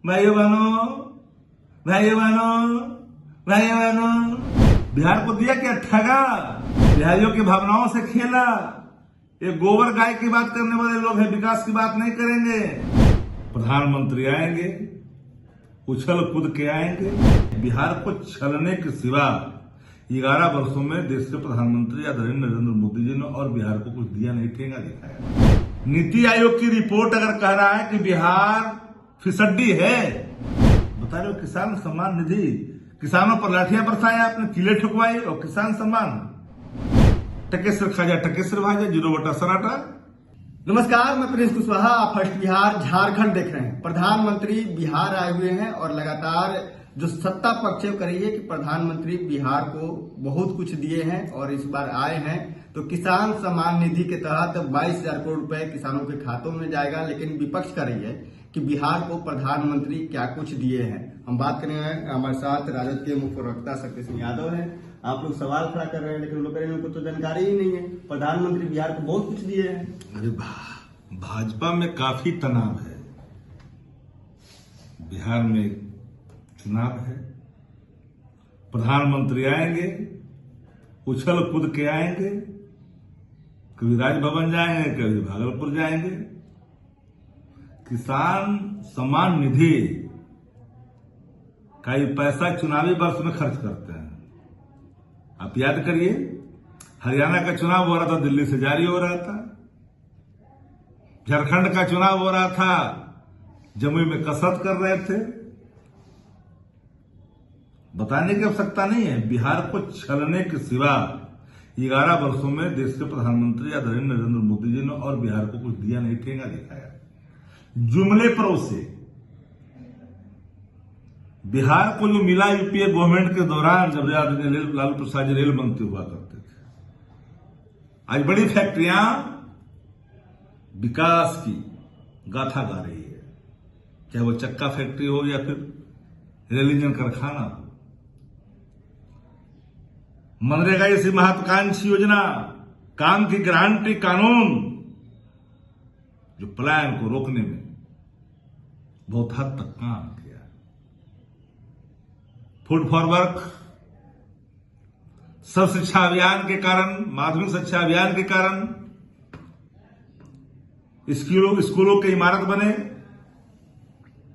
भाइयों बहनों, बिहार को दिया क्या ठगा, बिहारियों की भावनाओं से खेला। ये गोबर गाय की बात करने वाले लोग हैं, विकास की बात नहीं करेंगे। प्रधानमंत्री आएंगे, उछल कूद के आएंगे। बिहार को छलने के सिवा 11 वर्षों में देश के प्रधानमंत्री आदरणीय नरेंद्र मोदी जी ने और बिहार को कुछ दिया नहीं, ठेंगा दिखाया। नीति आयोग की रिपोर्ट अगर कह रहा है कि बिहार फिसड्डी है, बता रहे हो किसान सम्मान निधि, किसानों पर लाठियां बरसाया आपने, किले ठुकवाई, और किसान सम्मान टकेसर खाजा टकेसर भाजा, 0 सराटा। नमस्कार, मैं प्रिंस कुशवाहा, आप फर्स्ट बिहार झारखंड देख रहे हैं। प्रधानमंत्री बिहार आए हुए हैं और लगातार जो सत्ता पक्ष कर रही है कि प्रधानमंत्री बिहार को बहुत कुछ दिए हैं और इस बार आए हैं तो किसान सम्मान निधि के तहत 22,000 करोड़ रुपए किसानों के खातों में जाएगा। लेकिन विपक्ष कर रही है कि बिहार को प्रधानमंत्री क्या कुछ दिए हैं। हम बात करेंगे, हमारे साथ राजद के मुख्य प्रवक्ता शक्ति सिंह यादव है। आप लोग सवाल खड़ा कर रहे हैं लेकिन लोग कह रहे हैं उनको तो जानकारी ही नहीं है, प्रधानमंत्री बिहार को बहुत कुछ दिए हैं। अरे भाजपा में काफी तनाव है, बिहार में चुनाव है, प्रधानमंत्री आएंगे, उछल कूद के आएंगे, कभी राजभवन जाएंगे, कभी भागलपुर जाएंगे। किसान सम्मान निधि का ये पैसा चुनावी वर्ष में खर्च करते हैं। आप याद करिए, हरियाणा का चुनाव हो रहा था, दिल्ली से जारी हो रहा था। झारखंड का चुनाव हो रहा था, जमुई में कसरत कर रहे थे। बताने की आवश्यकता नहीं है, बिहार को छलने के सिवा 11 वर्षों में देश के प्रधानमंत्री आदरणीय नरेंद्र मोदी जी ने और बिहार को कुछ दिया नहीं, ठेंगा दिखाया। जुमले पर से बिहार को जो मिला यूपीए गवर्नमेंट के दौरान, जब लालू प्रसाद जी रेल मंत्री हुआ करते थे, आज बड़ी फैक्ट्रियां विकास की गाथा गा रही है, चाहे वो चक्का फैक्ट्री हो या फिर रेल इंजन कारखाना हो। मनरेगा जैसी महत्वाकांक्षी योजना, काम की गारंटी कानून, जो पलायन को रोकने में बहुत हद तक काम किया। फूड फॉर वर्क, सर्व शिक्षा अभियान के कारण, माध्यमिक शिक्षा अभियान के कारण स्कूलों की इमारत बने,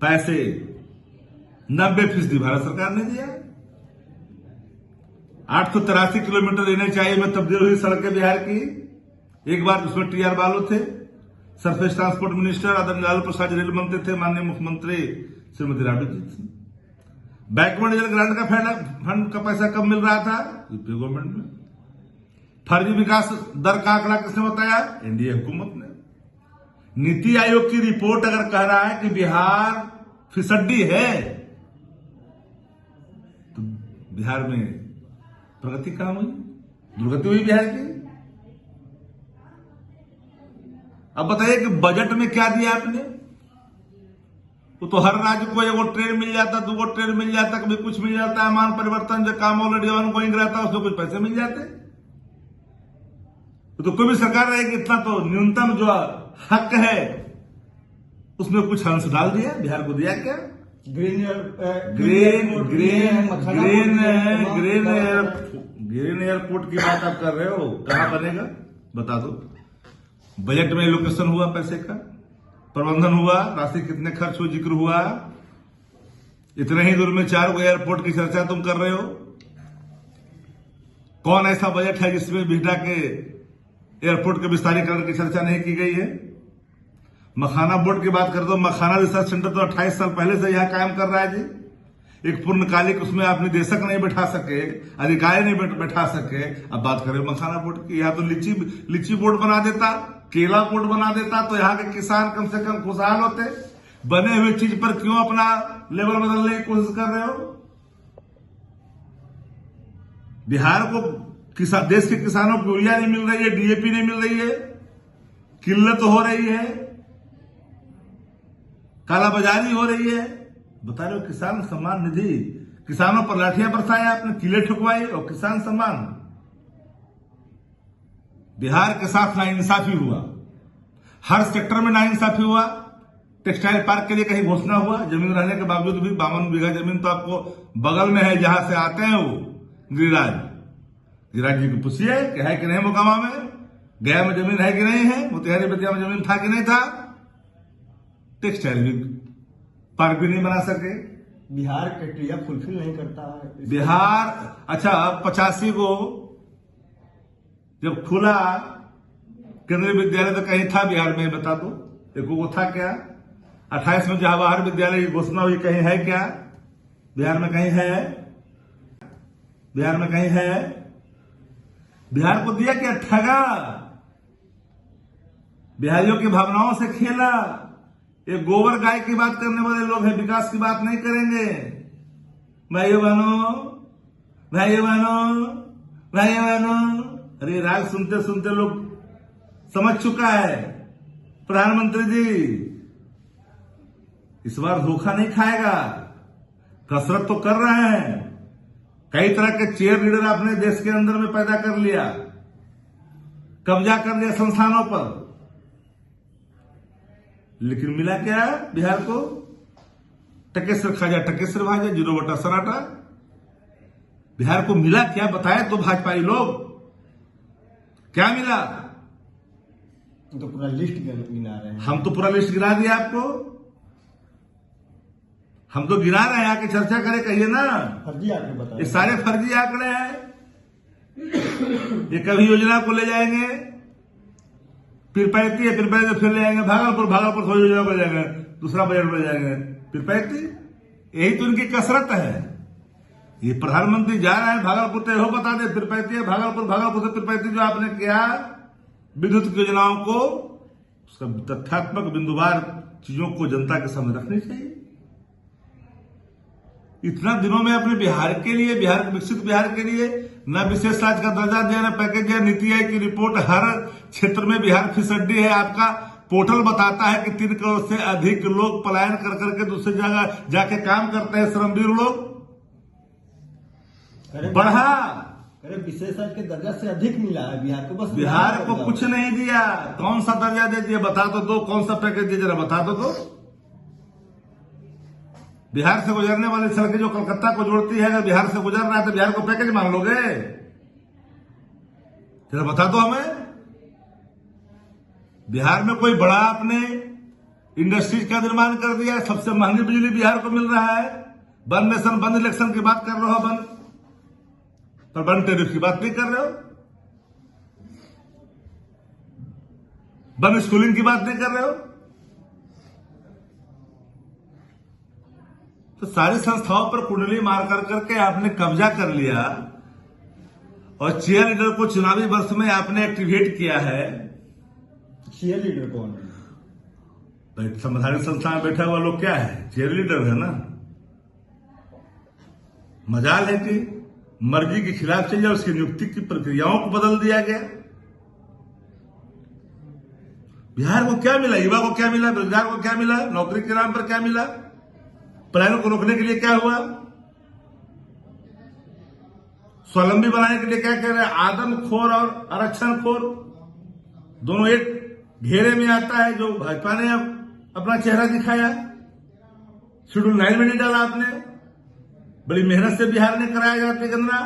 पैसे 90% भारत सरकार ने दिया। 883 किलोमीटर एनएच में तब्दील हुई सड़कें बिहार की। एक बार उसमें टीआर बालू थे, सरफेस ट्रांसपोर्ट मिनिस्टर आदरणीय लालू प्रसाद रेल मंत्री थे, माननीय मुख्यमंत्री श्रीमती राबड़ी जी थी। बैकवर्ड रीजन ग्रांट का फंड का पैसा कब मिल रहा था? यूपीए गवर्नमेंट में। फर्जी विकास दर का आंकड़ा किसने बताया? एनडीए हुकूमत ने। नीति आयोग की रिपोर्ट अगर कह रहा है कि बिहार फिसड्डी है, तो बिहार में प्रगति कहां हुई? दुर्गति हुई बिहार की। अब बताइए कि बजट में क्या दिया आपने? तो हर राज्य को 1 ट्रेन मिल जाता, 2 ट्रेन मिल जाता, कभी कुछ मिल जाता है, मान परिवर्तन जो काम ऑलरेडी ऑनगोइंग रहता है उसमें कुछ पैसे मिल जाते। तो कोई भी सरकार रहेगी, इतना तो न्यूनतम जो हक है उसमें कुछ अंश डाल दिया। बिहार को दिया क्या? ग्रीन एयरपोर्ट की बात आप कर रहे हो, कहां बनेगा बता दो। बजट में एलोकेशन हुआ, पैसे का प्रबंधन हुआ, राशि कितने खर्च हुए जिक्र हुआ। इतने ही दूर में 4 एयरपोर्ट की चर्चा तुम कर रहे हो। कौन ऐसा बजट है जिसमें बिहटा के एयरपोर्ट के विस्तारीकरण की चर्चा नहीं की गई है? मखाना बोर्ड की बात कर दो, मखाना रिसर्च सेंटर तो 28 साल पहले से यहां कायम कर रहा है जी। एक पूर्णकालिक उसमें आप निदेशक नहीं बैठा सके, अधिकारी नहीं बैठा सके। अब बात करें मखाना बोर्ड की, यहाँ तो लीची बोर्ड बना देता, केला बोर्ड बना देता, तो यहाँ के किसान कम से कम खुशहाल होते। बने हुए चीज पर क्यों अपना लेवल बदलने की कोशिश कर रहे हो? बिहार को देश के किसानों को यूरिया नहीं मिल रही है, डीएपी नहीं मिल रही है, किल्लत हो रही है, कालाबाजारी हो रही है। बता रहे हो किसान सम्मान निधि, किसानों पर लाठियां बरसाया आपने, किले ठुकवाई, और किसान सम्मान। बिहार के साथ नाइंसाफी हुआ, हर सेक्टर में नाइंसाफी हुआ। टेक्सटाइल पार्क के लिए कहीं घोषणा हुआ? जमीन रहने के बावजूद भी 52 बीघा जमीन तो आपको बगल में है जहां से आते हैं वो गिरिराज जी को पूछिए कि है कि नहीं मोकामा में, गया में जमीन है कि नहीं है, मोतिहारी बेतिया में जमीन था कि नहीं था। टेक्सटाइल भी पार्क भी नहीं बना सके। बिहार क्राइटेरिया फुलफिल नहीं करता है बिहार। अच्छा, 85 को जब खुला केंद्रीय विद्यालय तो कहीं था बिहार में? बता दो, एक वो था क्या? 28 में जवाहर विद्यालय की घोषणा हुई, कहीं है क्या? बिहार में कहीं है? बिहार में कहीं है? बिहार को दिया क्या? ठगा। बिहारियों की भावनाओं से खेला। ये गोबर गाय की बात करने वाले लोग हैं, विकास की बात नहीं करेंगे। भाइयों बहनों, भाइयों बहनों, भाइयों बहनों, अरे राग सुनते सुनते लोग समझ चुका है। प्रधानमंत्री जी इस बार धोखा नहीं खाएगा, कसरत तो कर रहे हैं। कई तरह के चेयर लीडर आपने देश के अंदर में पैदा कर लिया, कब्जा कर लिया संस्थानों पर, लेकिन मिला क्या बिहार को? टकेसर खाजा टकेसर भाजा, 0 सराटा। बिहार को मिला क्या बताए तो भाजपाई लोग, क्या मिला? तो पूरा लिस्ट गिना रहे हैं। हम तो पूरा लिस्ट गिरा दिया आपको, हम तो गिरा रहे हैं। आके चर्चा करें, कहिए ना। फर्जी आंकड़े बताए, ये सारे फर्जी आंकड़े हैं। ये कभी योजना को ले जाएंगे फिर पैती है, फिर पैती फिर ले जाएंगे भागलपुर से योजना को ले जाएंगे, दूसरा बजट में जाएंगे, फिर पैती। यही तो इनकी कसरत है। ये प्रधानमंत्री जा रहे हैं भागलपुर तो हो बता दे, फिर पैती है भागलपुर से फिर पैती। जो आपने किया विद्युत योजनाओं को, उसका तथ्यात्मक बिंदुवार चीजों को जनता के सामने रखनी चाहिए। इतना दिनों में अपने बिहार के लिए, विकसित बिहार के लिए न विशेष राज्य का दर्जा दिया, न पैकेज दिया। नीति आयोग की रिपोर्ट हर क्षेत्र में बिहार फिसड्डी है। आपका पोर्टल बताता है कि 3 करोड़ से अधिक लोग पलायन कर करके दूसरी जगह जाके काम करते हैं, श्रमवीर लोग। बढ़ा, अरे विशेष राज्य के दर्जा से अधिक मिला है बिहार को। बस बिहार को कुछ नहीं दिया। कौन सा दर्जा दे दिया बता दो, कौन सा पैकेज दिया जरा बता दो। बिहार से गुजरने वाली सड़कें जो कलकत्ता को जोड़ती है, अगर बिहार से गुजर रहा है तो बिहार को पैकेज मान लोगे? जरा बता दो हमें। बिहार में कोई बड़ा आपने इंडस्ट्रीज का निर्माण कर दिया, सबसे महंगी बिजली बिहार को मिल रहा है। वन नेशन वन इलेक्शन की बात कर रहे हो, वन पर वन टेरिफ की बात नहीं कर रहे हो, वन स्कूलिंग की बात नहीं कर रहे हो। तो सारी संस्थाओं पर कुंडली मार कर करके आपने कब्जा कर लिया और चेयर लीडर को चुनावी वर्ष में आपने एक्टिवेट किया है। चेयर लीडर कौन है? संवैधानिक संस्था में बैठा हुआ लोग क्या है? चेयर लीडर है ना। मजाल है कि मर्जी के खिलाफ चल जाए, उसकी नियुक्ति की प्रक्रियाओं को बदल दिया गया। बिहार को क्या मिला? युवा को क्या मिला? बेरोजगार को क्या मिला? नौकरी के नाम पर क्या मिला? पलायन को रोकने के लिए क्या हुआ? स्वावलंबी बनाने के लिए क्या कह रहे हैं? आदमखोर और आरक्षणखोर दोनों एक घेरे में आता है। जो भाजपा ने अपना चेहरा दिखाया, शेड्यूल 9 में नहीं डाला आपने। बड़ी मेहनत से बिहार ने कराया जाती गणना,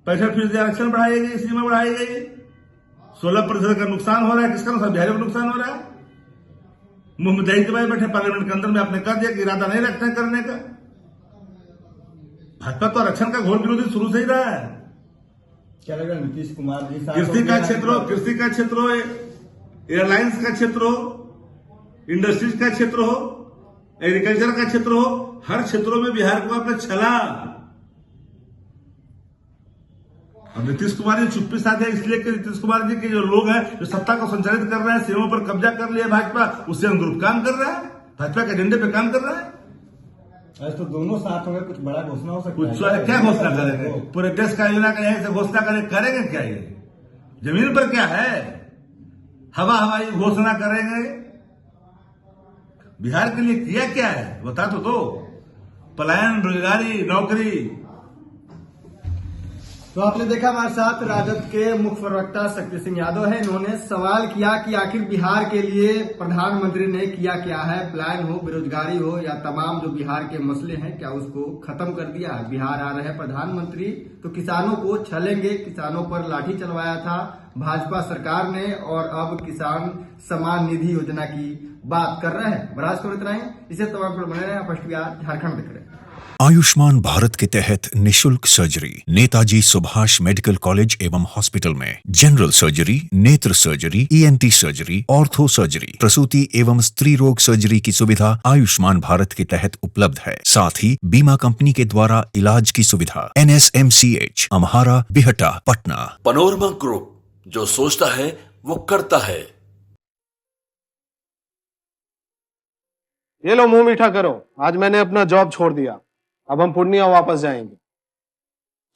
65% आरक्षण बढ़ाई गई, सीमा बढ़ाई गई, 16% का नुकसान हो रहा है। किसका नुकसान? बिहार को नुकसान हो रहा है। मुंह में दही दबाए बैठे पार्लियामेंट के अंदर में आपने कर दिया कि इरादा नहीं रखते करने का। भाजपा तो आरक्षण का घोर विरोधी शुरू से ही रहा है। क्या लग रहा है नीतीश कुमार जी? कृषि का क्षेत्र हो, एयरलाइंस का क्षेत्र हो, इंडस्ट्रीज का क्षेत्र हो, एग्रीकल्चर का क्षेत्र हो, हर क्षेत्रों में बिहार को आपने छला। और नीतीश कुमार जी चुप्पी साधे इसलिए कि नीतीश कुमार जी के जो लोग हैं जो सत्ता को संचालित कर रहे हैं, सीमाओं पर कब्जा कर लिया भाजपा, उससे अनुरूप काम कर रहा है, भाजपा के एजेंडे पे काम कर रहा है। आज तो दोनों साथ होंगे, कुछ बड़ा घोषणा हो सकता कुछ है। क्या घोषणा करेंगे? पूरे देश का योजना का यहीं से घोषणा करेंगे क्या? ये जमीन पर क्या है? हवाई घोषणा करेंगे। बिहार के लिए किया क्या है बता तो दो। पलायन, रोजगारी, नौकरी, तो आपने देखा हमारे साथ राजद के मुख्य प्रवक्ता शक्ति सिंह यादव है। इन्होंने सवाल किया कि आखिर बिहार के लिए प्रधानमंत्री ने किया क्या है। प्लान हो, बेरोजगारी हो या तमाम जो बिहार के मसले हैं, क्या उसको खत्म कर दिया है। बिहार आ रहे हैं प्रधानमंत्री तो किसानों को छलेंगे। किसानों पर लाठी चलवाया था भाजपा सरकार ने और अब किसान सम्मान निधि योजना की बात कर रहे हैं। बराज को इतना ही, इसे तमाम पर बने रहे। फर्स्ट बिहार झारखंड देख रहे हैं। आयुष्मान भारत के तहत निशुल्क surgery Netaji Subhash medical college एवं हॉस्पिटल में जनरल सर्जरी, नेत्र surgery, ENT surgery, ortho surgery, प्रसूति एवं स्त्री रोग सर्जरी की सुविधा आयुष्मान भारत के तहत उपलब्ध है। साथ ही बीमा कंपनी के द्वारा इलाज की सुविधा। NSMCH, Amhara, Bihta, Patna. Panorama group, जो सोचता है वो करता है। ये लो मुंह मीठा करो, आज मैंने अपना जॉब छोड़ दिया। अब हम पूर्णिया वापस जाएंगे।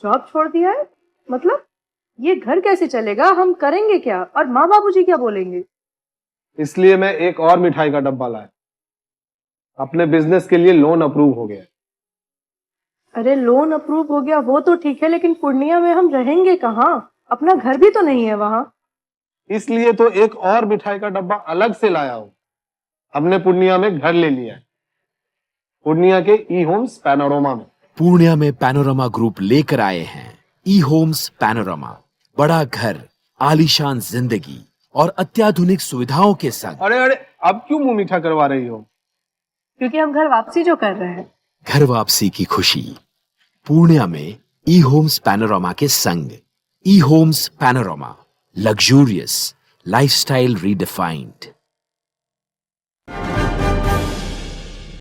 जॉब छोड़ दिया है? मतलब ये घर कैसे चलेगा? हम करेंगे क्या? और माँ बाबूजी क्या बोलेंगे? इसलिए मैं एक और मिठाई का डब्बा लाया। अपने बिजनेस के लिए लोन अप्रूव हो गया। अरे लोन अप्रूव हो गया वो तो ठीक है, लेकिन पूर्णिया में हम रहेंगे कहाँ? अपना घर भी तो नहीं है वहाँ। इसलिए तो एक और मिठाई का डब्बा अलग से लाया हूँ। हमने पूर्णिया में घर ले लिया है, पूर्णिया के ई होम्स पैनोरमा में। पूर्णिया में पैनोरमा ग्रुप लेकर आए हैं ई होम्स पैनोरमा। बड़ा घर, आलीशान जिंदगी और अत्याधुनिक सुविधाओं के संग। अरे अरे, अब क्यों मुंह मीठा करवा रही हो? क्योंकि हम घर वापसी जो कर रहे हैं। घर वापसी की खुशी पूर्णिया में ई होम्स पैनोरमा के संग। E homes Panorama, luxurious lifestyle redefined.